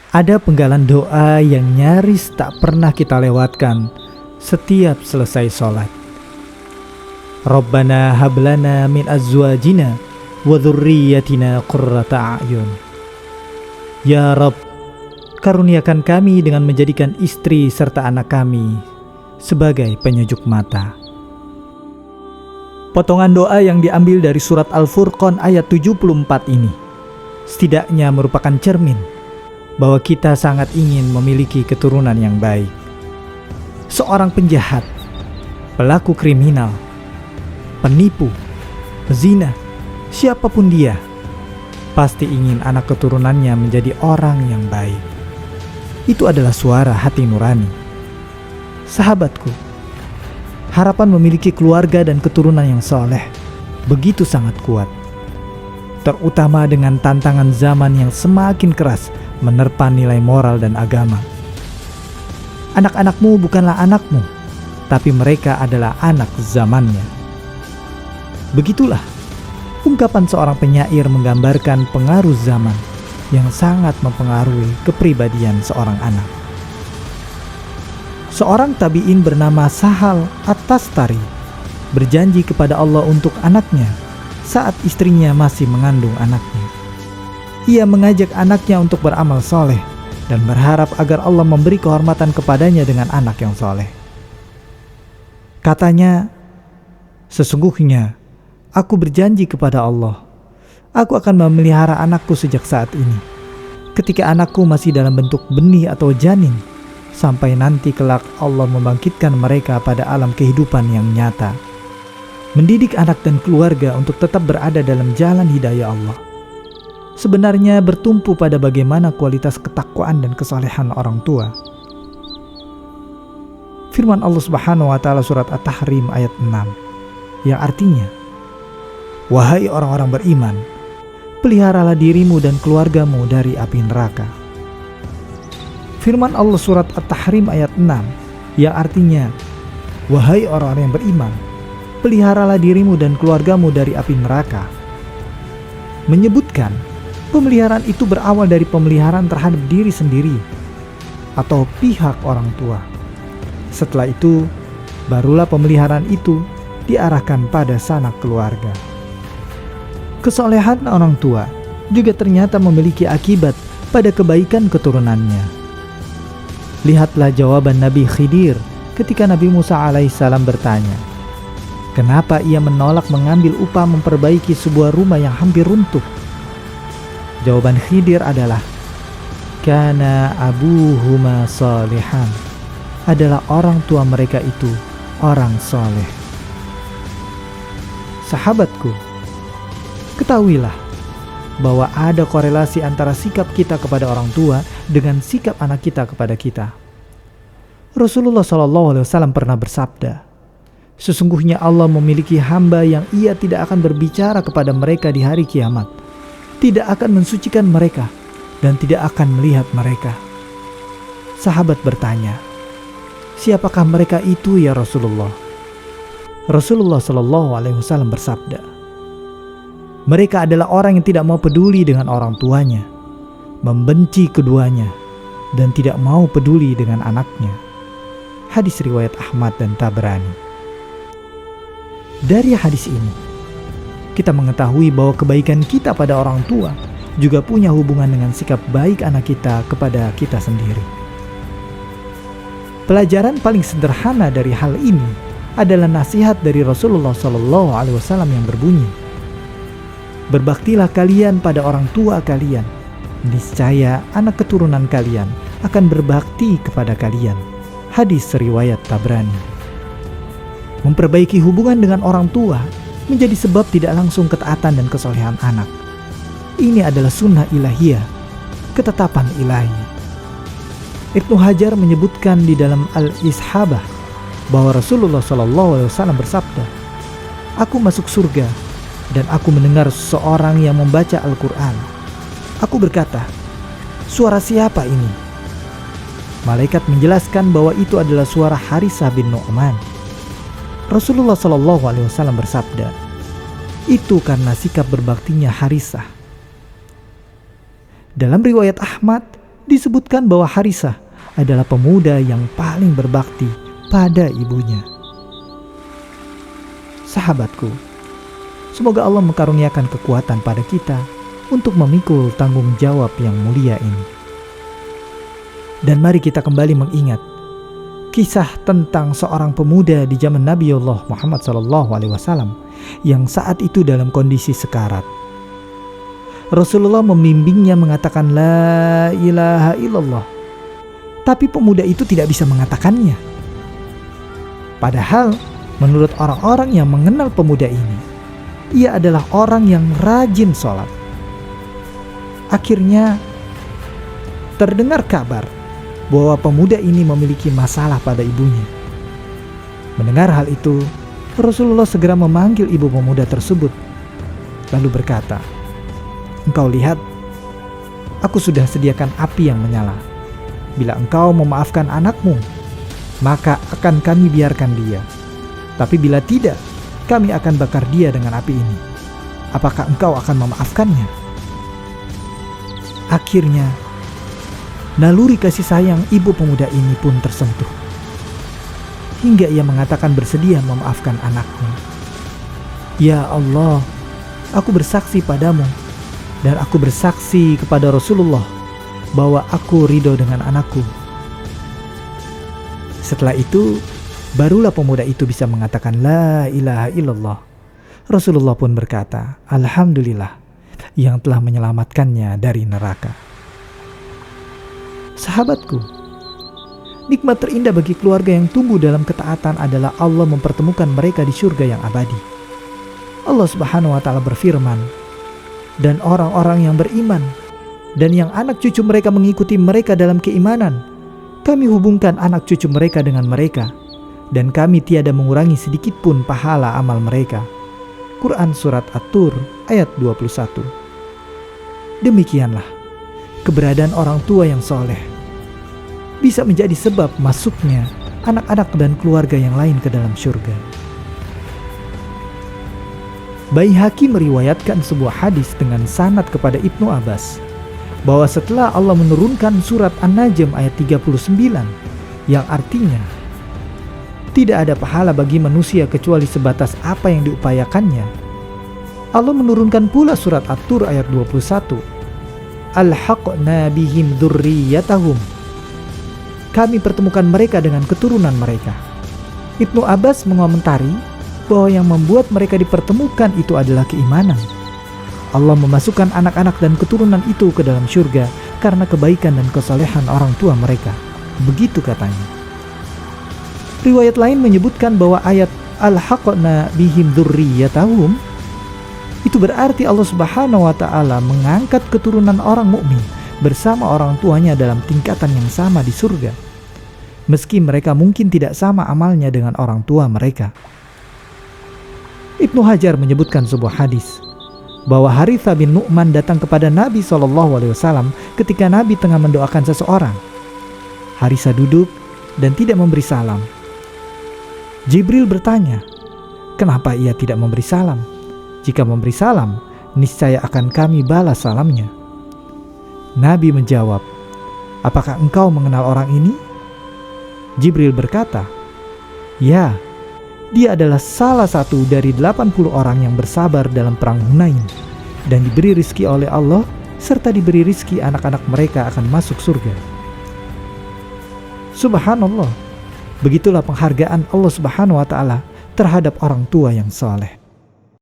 Ada penggalan doa yang nyaris tak pernah kita lewatkan setiap selesai sholat. Rabbana hablana min azwajina wa dzurriyyatina qurrata a'yun. Ya Rabb, karuniakan kami dengan menjadikan istri serta anak kami sebagai penyejuk mata. Potongan doa yang diambil dari surat Al-Furqan ayat 74 ini setidaknya merupakan cermin bahwa kita sangat ingin memiliki keturunan yang baik. Seorang penjahat, pelaku kriminal, penipu, pezina, siapapun dia, pasti ingin anak keturunannya menjadi orang yang baik. Itu adalah suara hati nurani. Sahabatku, harapan memiliki keluarga dan keturunan yang soleh begitu sangat kuat. Terutama dengan tantangan zaman yang semakin keras menerpa nilai moral dan agama. Anak-anakmu bukanlah anakmu, tapi mereka adalah anak zamannya. Begitulah ungkapan seorang penyair menggambarkan pengaruh zaman yang sangat mempengaruhi kepribadian seorang anak. Seorang tabi'in bernama Sahal At-Tastari berjanji kepada Allah untuk anaknya saat istrinya masih mengandung anaknya. Ia mengajak anaknya untuk beramal soleh dan berharap agar Allah memberi kehormatan kepadanya dengan anak yang soleh. Katanya, sesungguhnya aku berjanji kepada Allah, aku akan memelihara anakku sejak saat ini, ketika anakku masih dalam bentuk benih atau janin, sampai nanti kelak Allah membangkitkan mereka pada alam kehidupan yang nyata. Mendidik anak dan keluarga untuk tetap berada dalam jalan hidayah Allah sebenarnya bertumpu pada bagaimana kualitas ketakwaan dan kesalehan orang tua. Firman Allah Subhanahu wa taala surat At-Tahrim ayat 6 yang artinya, wahai orang-orang beriman, peliharalah dirimu dan keluargamu dari api neraka. Firman Allah surat At-Tahrim ayat 6 yang artinya, wahai orang-orang yang beriman, peliharalah dirimu dan keluargamu dari api neraka, menyebutkan pemeliharaan itu berawal dari pemeliharaan terhadap diri sendiri atau pihak orang tua. Setelah itu, barulah pemeliharaan itu diarahkan pada sanak keluarga. Kesolehan orang tua juga ternyata memiliki akibat pada kebaikan keturunannya. Lihatlah jawaban Nabi Khidir ketika Nabi Musa alaihissalam bertanya, kenapa ia menolak mengambil upah memperbaiki sebuah rumah yang hampir runtuh? Jawaban Khidir adalah, kana abuhuma salihan, adalah orang tua mereka itu orang soleh. Sahabatku, ketahuilah bahwa ada korelasi antara sikap kita kepada orang tua dengan sikap anak kita kepada kita. Rasulullah SAW pernah bersabda, sesungguhnya Allah memiliki hamba yang ia tidak akan berbicara kepada mereka di hari kiamat, tidak akan mensucikan mereka, dan tidak akan melihat mereka. Sahabat bertanya, siapakah mereka itu ya Rasulullah? Rasulullah SAW bersabda, mereka adalah orang yang tidak mau peduli dengan orang tuanya, membenci keduanya, dan tidak mau peduli dengan anaknya. Hadis riwayat Ahmad dan Tabrani. Dari hadis ini, kita mengetahui bahwa kebaikan kita pada orang tua juga punya hubungan dengan sikap baik anak kita kepada kita sendiri. Pelajaran paling sederhana dari hal ini adalah nasihat dari Rasulullah SAW yang berbunyi, berbaktilah kalian pada orang tua kalian, niscaya anak keturunan kalian akan berbakti kepada kalian. Hadis riwayat Tabrani. Memperbaiki hubungan dengan orang tua menjadi sebab tidak langsung ketaatan dan kesolehan anak. Ini adalah sunnah ilahiyah, ketetapan ilahi. Ibnu Hajar menyebutkan di dalam Al-Ishabah bahwa Rasulullah SAW bersabda, aku masuk surga dan aku mendengar seseorang yang membaca Al-Quran. Aku berkata, suara siapa ini? Malaikat menjelaskan bahwa itu adalah suara Harisah bin Nu'man. Rasulullah SAW bersabda, itu karena sikap berbaktinya Harisah. Dalam riwayat Ahmad disebutkan bahwa Harisah adalah pemuda yang paling berbakti pada ibunya. Sahabatku, semoga Allah mengaruniakan kekuatan pada kita untuk memikul tanggung jawab yang mulia ini. Dan mari kita kembali mengingat kisah tentang seorang pemuda di zaman Nabiullah Muhammad SAW yang saat itu dalam kondisi sekarat. Rasulullah membimbingnya mengatakan la ilaha illallah, tapi pemuda itu tidak bisa mengatakannya. Padahal menurut orang-orang yang mengenal pemuda ini, ia adalah orang yang rajin sholat. Akhirnya terdengar kabar bahwa pemuda ini memiliki masalah pada ibunya. Mendengar hal itu, Rasulullah segera memanggil ibu pemuda tersebut, lalu berkata, "Engkau lihat, aku sudah sediakan api yang menyala. Bila engkau memaafkan anakmu, maka akan kami biarkan dia. Tapi bila tidak, kami akan bakar dia dengan api ini. Apakah engkau akan memaafkannya?" Akhirnya, naluri kasih sayang ibu pemuda ini pun tersentuh, hingga ia mengatakan bersedia memaafkan anaknya. "Ya Allah, aku bersaksi padamu dan aku bersaksi kepada Rasulullah bahwa aku ridho dengan anakku." Setelah itu, barulah pemuda itu bisa mengatakan la ilaha illallah. Rasulullah pun berkata, "Alhamdulillah yang telah menyelamatkannya dari neraka." Sahabatku, nikmat terindah bagi keluarga yang tumbuh dalam ketaatan adalah Allah mempertemukan mereka di surga yang abadi. Allah Subhanahu wa Ta'ala berfirman, "Dan orang-orang yang beriman dan yang anak cucu mereka mengikuti mereka dalam keimanan, kami hubungkan anak cucu mereka dengan mereka, dan kami tiada mengurangi sedikit pun pahala amal mereka." Quran Surat At-Tur ayat 21. Demikianlah keberadaan orang tua yang soleh bisa menjadi sebab masuknya anak-anak dan keluarga yang lain ke dalam surga. Baihaqi meriwayatkan sebuah hadis dengan sanad kepada Ibnu Abbas bahwa setelah Allah menurunkan surat An-Najm ayat 39 yang artinya tidak ada pahala bagi manusia kecuali sebatas apa yang diupayakannya, Allah menurunkan pula surat At-Tur ayat 21, "Alhaqna bihim dzurriyyatahum." Kami pertemukan mereka dengan keturunan mereka. Ibnu Abbas mengomentari bahwa yang membuat mereka dipertemukan itu adalah keimanan. Allah memasukkan anak-anak dan keturunan itu ke dalam surga karena kebaikan dan kesolehan orang tua mereka. Begitu katanya. Riwayat lain menyebutkan bahwa ayat "Alhaqna bihim dzurriyyatahum" itu berarti Allah Subhanahu wa Ta'ala mengangkat keturunan orang mukmin bersama orang tuanya dalam tingkatan yang sama di surga, meski mereka mungkin tidak sama amalnya dengan orang tua mereka. Ibnu Hajar menyebutkan sebuah hadis bahwa Harithah bin Nu'man datang kepada Nabi SAW ketika Nabi tengah mendoakan seseorang. Harithah duduk dan tidak memberi salam. Jibril bertanya, "Kenapa ia tidak memberi salam? Jika memberi salam, niscaya akan kami balas salamnya." Nabi menjawab, "Apakah engkau mengenal orang ini?" Jibril berkata, "Ya, dia adalah salah satu dari 80 orang yang bersabar dalam perang Hunain dan diberi rizki oleh Allah serta diberi rizki anak-anak mereka akan masuk surga." Subhanallah, begitulah penghargaan Allah Subhanahu wa Ta'ala terhadap orang tua yang saleh.